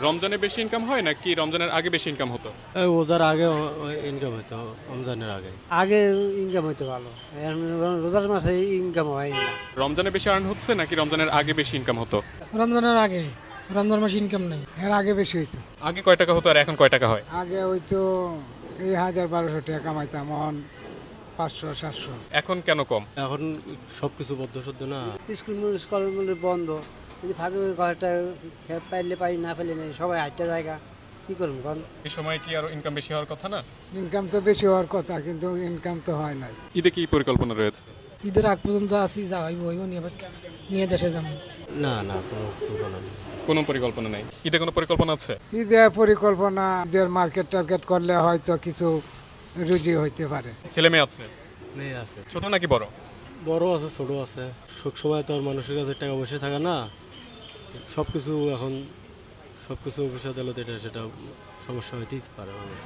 রমজানে বেশি ইনকাম হয় নাকি রমজানের আগে বেশি ইনকাম হতো? রোজার আগে ইনকাম হতো, রমজানের আগে। আগে ইনকাম হইতো ভালো, এখন রোজার মাসে ইনকাম হয় না। রমজানে বেশি আর্ন হচ্ছে নাকি রমজানের আগে বেশি ইনকাম হতো? রমজানের আগে, রমজান মাসে ইনকাম নেই, এর আগে বেশি হয়েছে। আগে কয় টাকা হতো আর এখন কয় টাকা হয়? আগে হয়তো এই 1000-1200 টাকা কামাইতাম, এখন 500-700। এখন কেন কম? এখন সবকিছু বদ্ধ সদ্য না। স্কুল কলেজ বন্ধ, যদি ফাঁকে ঘরটা পাইলে পাই, না পাইলে নেই, সবাই হাঁটতে জায়গা কি করুন কন। এই সময় কি আরো ইনকাম বেশি হওয়ার কথা না? ইনকাম তো বেশি হওয়ার কথা, কিন্তু ইনকাম তো হয় নাই। ঈদে কি পরিকল্পনা রয়েছে? ঈদের আগ পর্যন্ত আসি, যা হইব হইব, নিয়ে দেশে যাবো। না না, কোনো কল্পনা নেই। কোনো পরিকল্পনা নেই। ঈদে কোনো পরিকল্পনা আছে? ঈদের পরিকল্পনা, ঈদের মার্কেট টার্গেট করলে হয়তো কিছু রুজি হইতে পারে। ছেলে মেয়ে আছে? মেয়ে আছে, ছোট নাকি বড়? বড় আছে, ছোট আছে। সব সময় তো আর মানুষের কাছে টাকা পয়সা থাকে না। সবকিছু এখন সবকিছু অফিস আদালত এটা সেটা সমস্যা হইতেই পারে মানুষ।